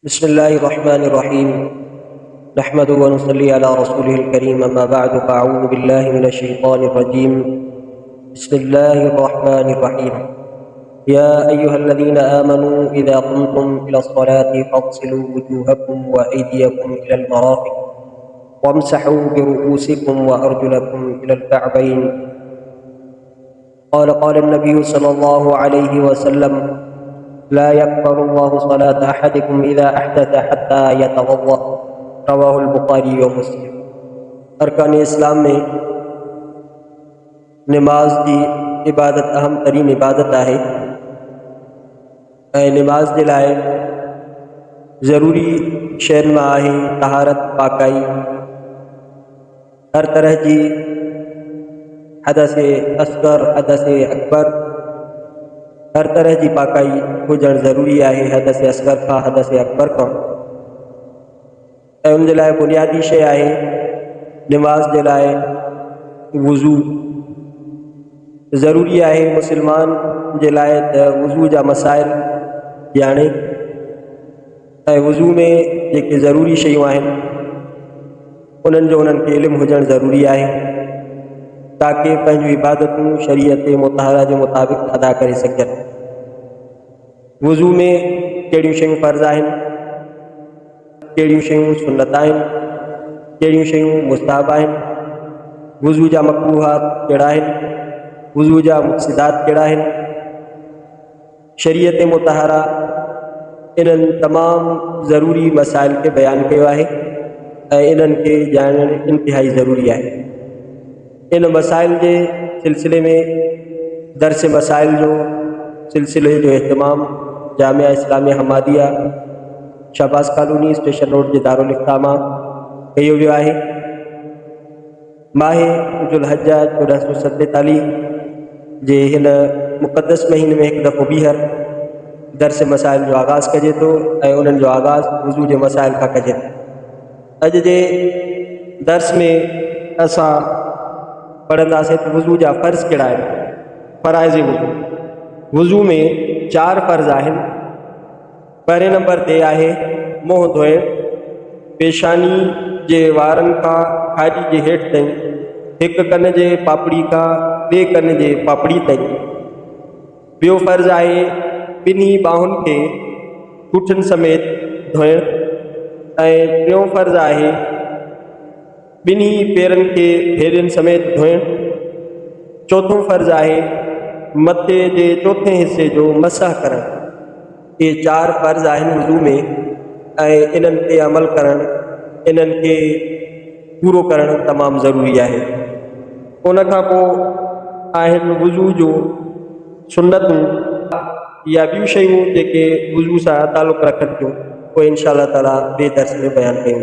बिस्मिल्लाहिर्रहमानिर्रहीम नहमदुहु व नुसल्ली अला रसूलिहिल करीम अम्मा बअद फ़अऊज़ु बिल्लाहि मिनश शैतानिर रजीम बिस्मिल्लाहिर्रहमानिर्रहीम या अय्युहल्लज़ीना आमनू इज़ा क़ुमतुम इलस्सलाति फ़ग़्सिलू वुजूहकुम व अयदियकुम इलल मराफ़िक़ वम्सहू बिरुऊसिकुम व अर्जुलकुम इलल कअबैन क़ाल अन्नबिय्यु सल्लल्लाहु अलैहि वसल्लम ला यक़्बलुल्लाहु सलाता अहदिकुम इज़ा अहदथ हत्ता यतवद्दअ रवाहुल बुखारी व मुस्लिम। अरकान इस्लाम में नमाज की इबादत अहम तरीन इबादत है। नमाज के लाए ज़रूरी शैन में है तहारत पाकाई, हर तरह की हदस असगर हदस अकबर हर तरह की पाकाई हुजण ज़रूरी है। हदस असगर का हदस अकबर का उन लाए बुनियादी शे है। नमाज के लाए वज़ू ज़रूरी है। मुसलमान के लाए वज़ू जा मसाइल यानी वज़ू में जेके ज़रूरी शयूं आहिनि उन्हनि जो उन्हनि खे इल्मु हुजणु ज़रूरी है ताकि पंहिंजूं इबादतूं शरीयत मुतहरा के मुताबिक़ अदा करे सघनि। वज़ू में कहिड़ियूं शयूं फ़र्ज़ आहिनि, कहिड़ियूं शयूं सुन्नत आहिनि, कहिड़ियूं शयूं मुस्ताहब आहिनि, वज़ू जा मकरूहात कहिड़ा आहिनि, वज़ू जा मुफ़्सिदात कहिड़ा आहिनि। शरीयत मुतहरा इन्हनि तमामु ज़रूरी मसाइल के बयान कयो आहे ऐं इन्हनि खे ॼाणणु इंतिहाई ज़रूरी आहे। इन मसाइल के सिलसिले में दर्स मसाइल जो सिलसिले जो अहतमाम Jamia Islamia Hamadia Shahbaz colony station road के दारुल इक़्तिमा कयो वियो आहे। माहे ज़ुल्हज्जा 1447 जे हिन मुक़द्दस महीने में एक दफ़ो ॿीहर दर्स मसाइल जो आगाज़ कजे तो ऐं उन्हनि जो आगाज़ वज़ू के मसाइल का कजे। अॼु जे दर्स में असां पढ़ंदासीं तो वज़ू जा फ़र्ज़ कहिड़ा आहिनि। फ़राइज़ वज़ू में 4 फ़र्ज़ आहिनि। पहिरें नंबर ते आहे मुंहुं धोइणु, पेशानी जे वारनि खां खाॼी जे हेठि ताईं, हिक कन जे पापड़ी खां ॿिए कन जे पापड़ी ताईं। ॿियो फ़र्ज़ आहे ॿिन्ही ॿाहुनि खे ठूठनि समेत धोइणु ऐं टियों फ़र्ज़ आहे ॿिन्ही पेरनि खे भेरियुनि समेत धोइणु। चौथों फ़र्ज़ आहे मथे के चौथे हिस्से जो मसह करणु। ये 4 फ़र्ज़ आहिनि वज़ू में ऐं इन्हनि ते अमल करणु, इन्हनि खे पूरो करणु तमामु ज़रूरी आहे। उन खां पोइ आहिनि वज़ू जो सुन्नतूं या ॿियूं शयूं जेके वज़ू सां तालुक़ु रखनि थियूं, उहे इंशा अल्लाह ताला ॿिए दर्स में बयानु कयूं।